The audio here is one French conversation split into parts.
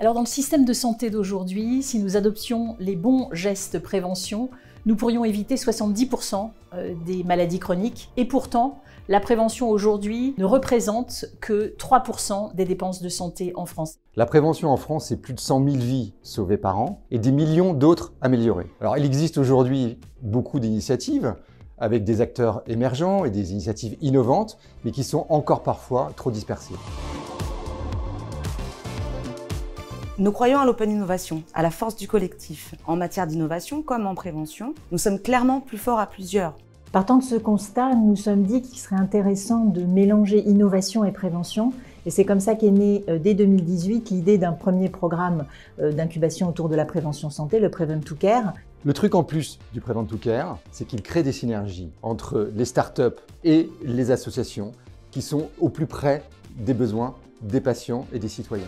Alors dans le système de santé d'aujourd'hui, si nous adoptions les bons gestes prévention, nous pourrions éviter 70% des maladies chroniques. Et pourtant, la prévention aujourd'hui ne représente que 3% des dépenses de santé en France. La prévention en France, c'est plus de 100 000 vies sauvées par an et des millions d'autres améliorées. Alors il existe aujourd'hui beaucoup d'initiatives avec des acteurs émergents et des initiatives innovantes, mais qui sont encore parfois trop dispersées. Nous croyons à l'open innovation, à la force du collectif. En matière d'innovation comme en prévention, nous sommes clairement plus forts à plusieurs. Partant de ce constat, nous nous sommes dit qu'il serait intéressant de mélanger innovation et prévention. Et c'est comme ça qu'est née dès 2018 l'idée d'un premier programme d'incubation autour de la prévention santé, le Prevent to Care. Le truc en plus du Prevent to Care, c'est qu'il crée des synergies entre les startups et les associations qui sont au plus près des besoins des patients et des citoyens.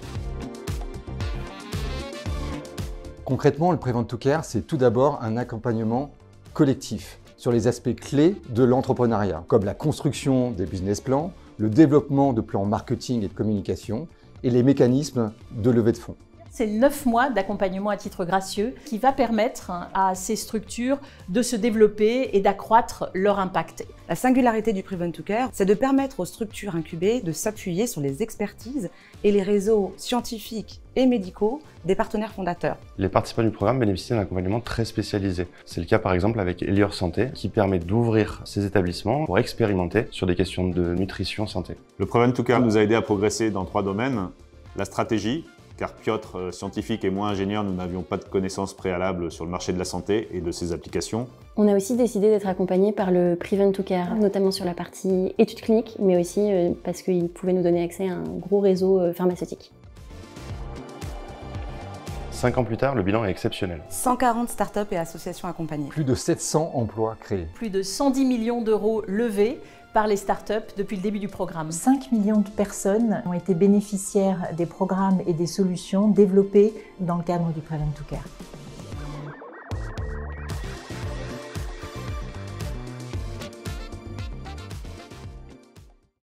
Concrètement, le Prevent to Care, c'est tout d'abord un accompagnement collectif sur les aspects clés de l'entrepreneuriat, comme la construction des business plans, le développement de plans marketing et de communication et les mécanismes de levée de fonds. C'est 9 mois d'accompagnement à titre gracieux qui va permettre à ces structures de se développer et d'accroître leur impact. La singularité du Prevent to Care, c'est de permettre aux structures incubées de s'appuyer sur les expertises et les réseaux scientifiques et médicaux des partenaires fondateurs. Les participants du programme bénéficient d'un accompagnement très spécialisé. C'est le cas par exemple avec Elior Santé qui permet d'ouvrir ces établissements pour expérimenter sur des questions de nutrition santé. Le Prevent to Care nous a aidé à progresser dans 3 domaines. La stratégie, car Piotr, scientifique et moi ingénieur, nous n'avions pas de connaissances préalables sur le marché de la santé et de ses applications. On a aussi décidé d'être accompagné par le Prevent to Care, notamment sur la partie études cliniques, mais aussi parce qu'il pouvait nous donner accès à un gros réseau pharmaceutique. 5 ans plus tard, le bilan est exceptionnel. 140 startups et associations accompagnées. Plus de 700 emplois créés. Plus de 110 millions d'euros levés par les startups depuis le début du programme. 5 millions de personnes ont été bénéficiaires des programmes et des solutions développées dans le cadre du Prevent to Care.